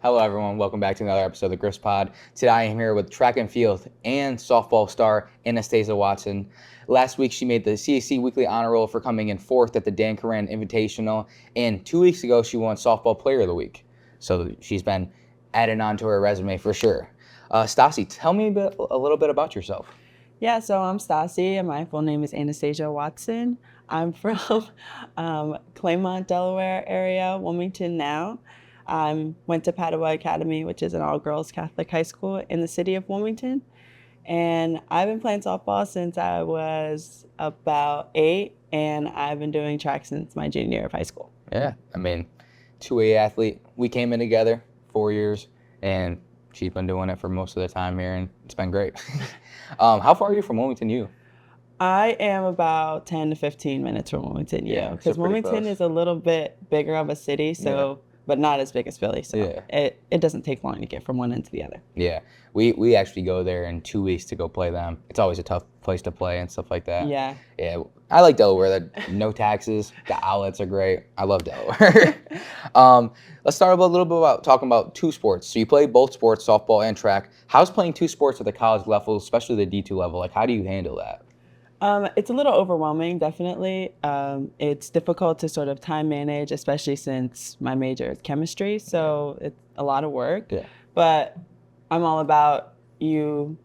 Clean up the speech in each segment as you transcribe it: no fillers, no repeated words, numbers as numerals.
Hello, everyone. Welcome back to another episode of the Griffs Pod. Today, I am here with track and field and softball star Anastasia Watson. Last week, she made the CAC Weekly Honor Roll for coming in fourth at the Dan Coran Invitational, and 2 weeks ago, she won Softball Player of the Week. So she's been added on to her resume for sure. Stassi, tell me a little bit about yourself. Yeah, so I'm Stassi, and my full name is Anastasia Watson. I'm from Claymont, Delaware area, Wilmington now. I went to Padua Academy, which is an all-girls Catholic high school in the city of Wilmington. And I've been playing softball since I was about 8, and I've been doing track since my junior year of high school. Yeah, I mean, 2A athlete. We came in together 4 years, and she's been doing it for most of the time here, and it's been great. How far are you from Wilmington U? I am about 10 to 15 minutes from Wilmington U, because Wilmington is a little bit bigger of a city, but not as big as Philly, so it doesn't take long to get from one end to the other. Yeah, we actually go there in 2 weeks to go play them. It's always a tough place to play and stuff like that. Yeah. Yeah, I like Delaware. No taxes. The outlets are great. I love Delaware. Let's start a little bit about talking about two sports. So you play both sports, softball and track. How's playing two sports at the college level, especially the D2 level? Like, how do you handle that? It's a little overwhelming, definitely. It's difficult to sort of time manage, especially since my major is chemistry, so it's a lot of work. Yeah. But I'm all about you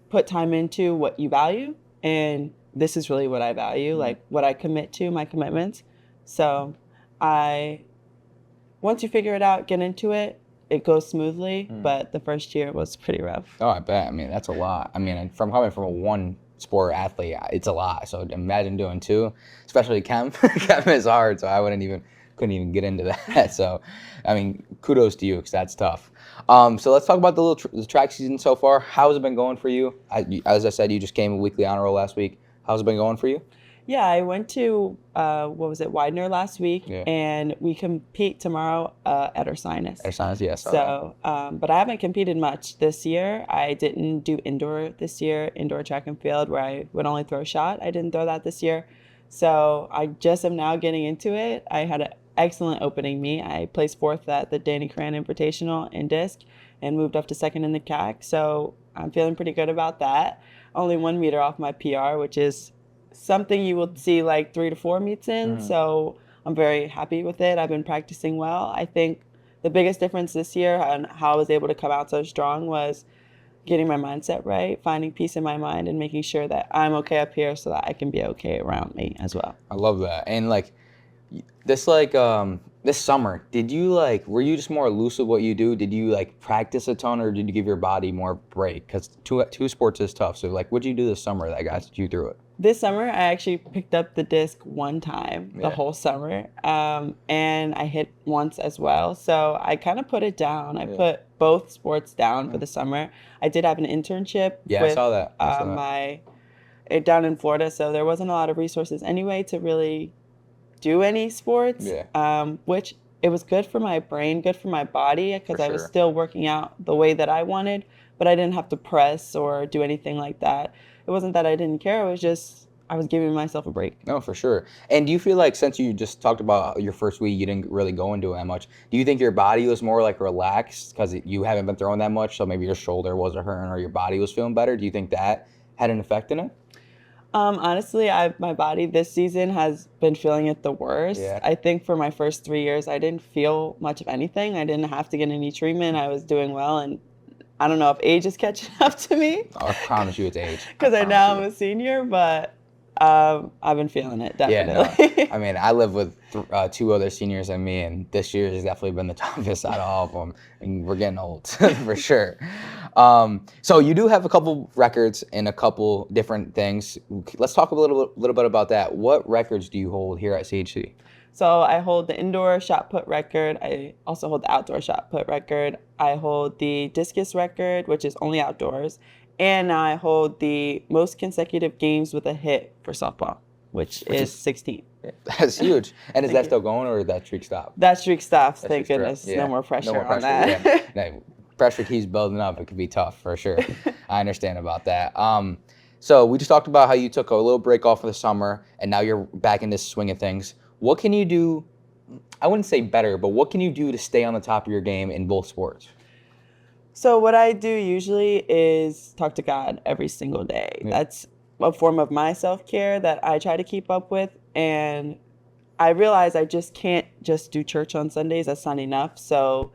put time into what you value, and this is really what I value, like what I commit to, my commitments. So once you figure it out, get into it, it goes smoothly, but the first year was pretty rough. Oh, I bet. I mean, that's a lot. I mean, from coming from a one sport athlete, it's a lot. So imagine doing two, especially chem. Chem is hard, so I couldn't even get into that. So, I mean, kudos to you because that's tough. So let's talk about the track season so far. How has it been going for you? As I said, you just came a weekly honor roll last week. How's it been going for you? Yeah, I went to Widener last week, and we compete tomorrow at Ursinus. Ursinus, yes. So, but I haven't competed much this year. I didn't do indoor this year, indoor track and field, where I would only throw a shot. I didn't throw that this year. So I just am now getting into it. I had an excellent opening meet. I placed fourth at the Danny Coran Invitational in disc and moved up to second in the CAC. So I'm feeling pretty good about that. Only 1 meter off my PR, which is something you will see like 3 to 4 meets in. So I'm very happy with it. I've been practicing well. I think the biggest difference this year and how I was able to come out so strong was getting my mindset right, finding peace in my mind, and making sure that I'm okay up here so that I can be okay around me as well. I love that. And this summer, were you just more loose with what you do? Did you practice a ton, or did you give your body more break? Because two sports is tough. So what'd you do this summer that got you through it? This summer, I actually picked up the disc one time the whole summer, and I hit once as well. So I kind of put it down. I put both sports down for the summer. I did have an internship with I saw that. Down in Florida, so there wasn't a lot of resources anyway to really do any sports, which it was good for my brain, good for my body, because I was still working out the way that I wanted, but I didn't have to press or do anything like that. It wasn't that I didn't care. It was just I was giving myself a break. No, for sure. And do you feel like, since you just talked about your first week, you didn't really go into it that much, do you think your body was more relaxed because you haven't been throwing that much, so maybe your shoulder wasn't hurting or your body was feeling better? Do you think that had an effect in it? Honestly, my body this season has been feeling it the worst. Yeah. I think for my first 3 years, I didn't feel much of anything. I didn't have to get any treatment. I was doing well, and I don't know if age is catching up to me. I promise you it's age. Because now I'm a senior, but I've been feeling it, definitely. Yeah, no. I mean, I live with 2 other seniors than me, and this year has definitely been the toughest out of all of them. And we're getting old, for sure. So you do have a couple records in a couple different things. Let's talk a little bit about that. What records do you hold here at CHC? So I hold the indoor shot put record. I also hold the outdoor shot put record. I hold the discus record, which is only outdoors. And now I hold the most consecutive games with a hit for softball, which is 16. That's huge. And is that still going, or did that streak stop? That streak stops, thank goodness. Yeah. No more pressure on that. Yeah. Pressure keeps building up. It could be tough, for sure. I understand about that. So we just talked about how you took a little break off for the summer, and now you're back in this swing of things. What can you do I wouldn't say better, but what can you do to stay on the top of your game in both sports? So what I do usually is talk to God every single day. Yeah. That's a form of my self-care that I try to keep up with. And I realize I just can't just do church on Sundays. That's not enough. So,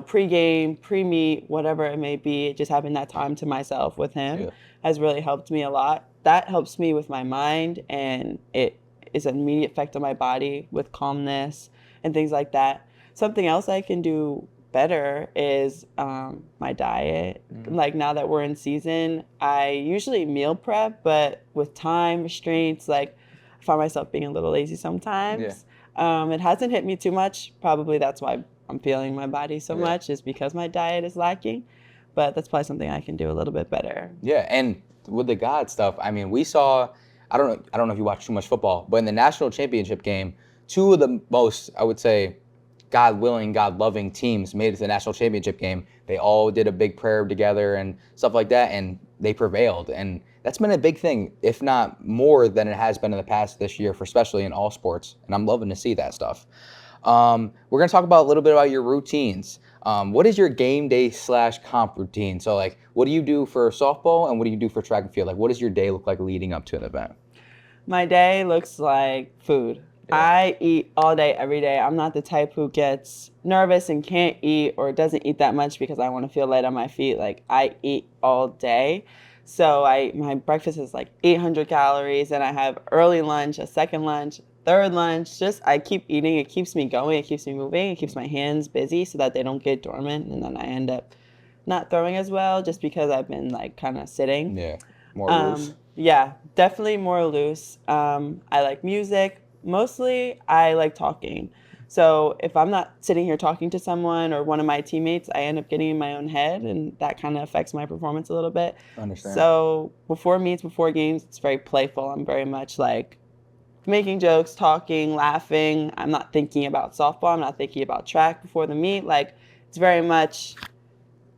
pre-game, pre-meet, whatever it may be, just having that time to myself with him Yeah. has really helped me a lot. That helps me with my mind, and it is an immediate effect on my body with calmness and things like that. Something else I can do better is my diet. Like now that we're in season, I usually meal prep, but with time restraints, like I find myself being a little lazy sometimes. It hasn't hit me too much. Probably that's why I'm feeling my body so much, is because my diet is lacking. But that's probably something I can do a little bit better. Yeah, and with the God stuff, I mean, we saw. I don't know if you watch too much football, but in the national championship game, two of the most, I would say, God willing, God loving teams made it to the national championship game. They all did a big prayer together and stuff like that, and they prevailed. And that's been a big thing, if not more than it has been in the past this year, for especially in all sports. And I'm loving to see that stuff. We're gonna talk about a little bit about your routines. What is your game day / comp routine? So like, what do you do for softball and what do you do for track and field? Like, what does your day look like leading up to an event? My day looks like food. Yeah. I eat all day, every day. I'm not the type who gets nervous and can't eat or doesn't eat that much because I want to feel light on my feet. Like, I eat all day. So my breakfast is like 800 calories, and I have early lunch, a second lunch, third lunch. Just I keep eating. It keeps me going. It keeps me moving. It keeps my hands busy so that they don't get dormant, and then I end up not throwing as well just because I've been like kind of sitting. Yeah, more loose. Yeah, definitely more loose. I like music. Mostly, I like talking. So if I'm not sitting here talking to someone or one of my teammates, I end up getting in my own head, and that kind of affects my performance a little bit. Understand. So before meets, before games, it's very playful. I'm very much like making jokes, talking, laughing. I'm not thinking about softball. I'm not thinking about track before the meet. Like, it's very much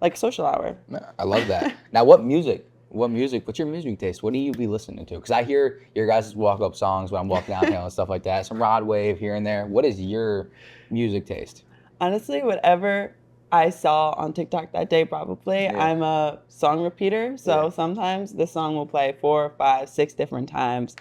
like a social hour. I love that. Now, what music? What's your music taste? What do you be listening to? Because I hear your guys' walk-up songs when I'm walking downhill and stuff like that. Some Rod Wave here and there. What is your music taste? Honestly, whatever I saw on TikTok that day, probably. Yeah. I'm a song repeater, so Yeah. sometimes the song will play 4, 5, 6 different times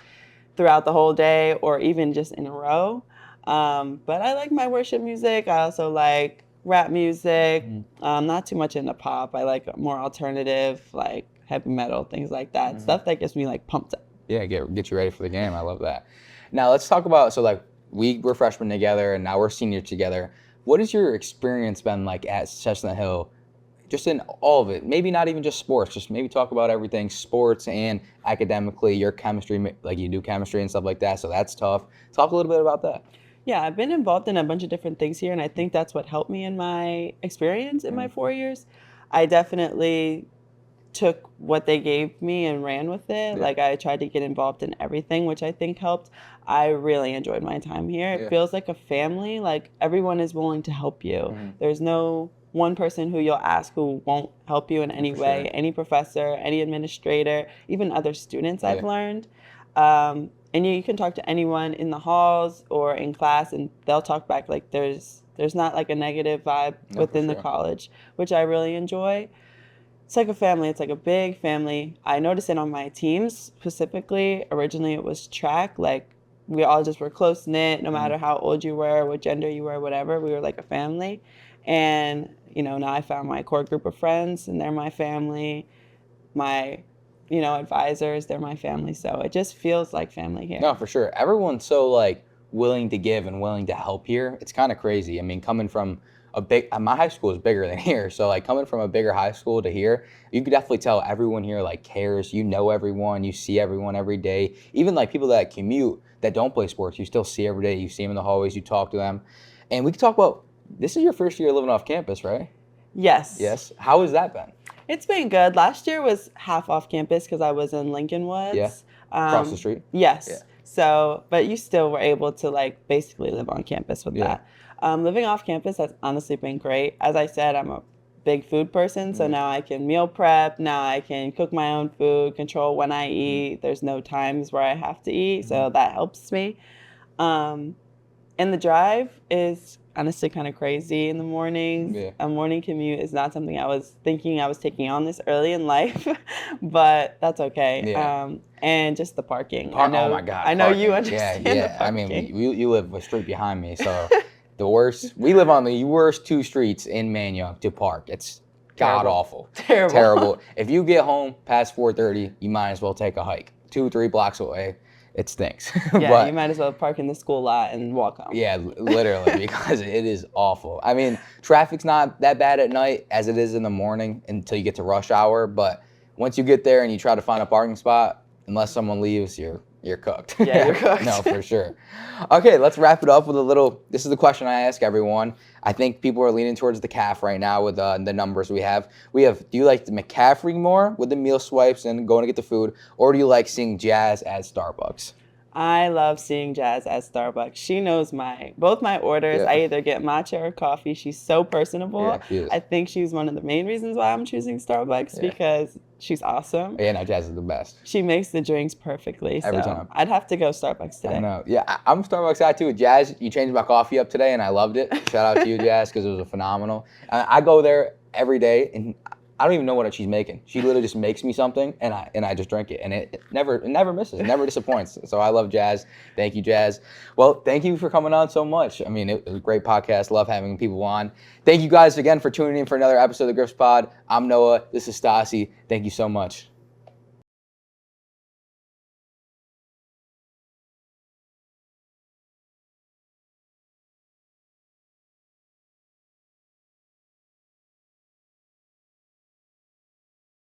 throughout the whole day, or even just in a row. But I like my worship music. I also like rap music. Not too much into pop. I like more alternative, like heavy metal, things like that. Stuff that gets me like pumped up. Yeah, get you ready for the game. I love that. Now let's talk about, so like we were freshmen together and now we're seniors together. What has your experience been like at Chestnut Hill? Just in all of it, maybe not even just sports, just maybe talk about everything, sports and academically, your chemistry, like you do chemistry and stuff like that, so that's tough. Talk a little bit about that. Yeah, I've been involved in a bunch of different things here, and I think that's what helped me in my experience in my 4 years. I definitely took what they gave me and ran with it. Yeah. Like, I tried to get involved in everything, which I think helped. I really enjoyed my time here. It feels like a family. Like, everyone is willing to help you. There's no one person who you'll ask who won't help you in any way. Sure. Any professor, any administrator, even other students I've Yeah. learned. And you can talk to anyone in the halls or in class, and they'll talk back. Like, there's not like a negative vibe No, within for the sure. college, which I really enjoy. It's like a family. It's like a big family. I noticed it on my teams specifically. Originally, it was track. Like, we all just were close knit, no matter how old you were, what gender you were, whatever. We were like a family. And, now I found my core group of friends, and they're my family. My, advisors, they're my family. So it just feels like family here. No, for sure. Everyone's so like willing to give and willing to help here. It's kind of crazy. I mean, coming from my high school is bigger than here. So like coming from a bigger high school to here, you could definitely tell everyone here like cares. You know everyone, you see everyone every day. Even like people that commute that don't play sports, you still see every day. You see them in the hallways, you talk to them. And we could talk about, this is your first year living off campus, right? Yes. Yes. How has that been? It's been good. Last year was half off campus because I was in Lincoln Woods. Yeah. Across the street? Yes. Yeah. So, but you still were able to like basically live on campus with Yeah. that. Living off campus has honestly been great. As I said, I'm a big food person, so now I can meal prep. Now I can cook my own food, control when I eat. There's no times where I have to eat, so that helps me. And the drive is honestly kind of crazy in the mornings. Yeah. A morning commute is not something I was thinking I was taking on this early in life, but that's okay. Yeah. And just the parking. Oh my God. I know you parking. understand Yeah. the I mean, parking. you live a street behind me, so the worst. We live on the worst 2 streets in Manayunk to park. It's god Terrible. awful. Terrible. Terrible. If you get home past 4:30, you might as well take a hike. 2-3 blocks away, it stinks. Yeah, But you might as well park in the school lot and walk home. yeah, literally, because it is awful. I mean, traffic's not that bad at night as it is in the morning until you get to rush hour. But once you get there and you try to find a parking spot, unless someone leaves, you're cooked. Yeah, you're cooked. No, for sure. Okay, let's wrap it up with a little. This is the question I ask everyone. I think people are leaning towards the calf right now with the numbers we have. Do you like the McCaffrey more with the meal swipes and going to get the food, or do you like seeing Jazz at Starbucks? I love seeing Jazz at Starbucks. She knows both my orders. Yeah. I either get matcha or coffee. She's so personable. Yeah, she is. I think she's one of the main reasons why I'm choosing Starbucks because she's awesome. Yeah, no, Jazz is the best. She makes the drinks perfectly. Every so time. I'd have to go Starbucks today. I know. Yeah, I'm a Starbucks guy too. Jazz, you changed my coffee up today, and I loved it. Shout out to you, Jazz, because it was a phenomenal. I go there every day, and I don't even know what she's making. She literally just makes me something, and I just drink it, and it never misses, it never disappoints. So I love Jazz. Thank you, Jazz. Well, thank you for coming on so much. I mean, it was a great podcast. Love having people on. Thank you guys again for tuning in for another episode of the Griffs Pod. I'm Noah. This is Stassi. Thank you so much.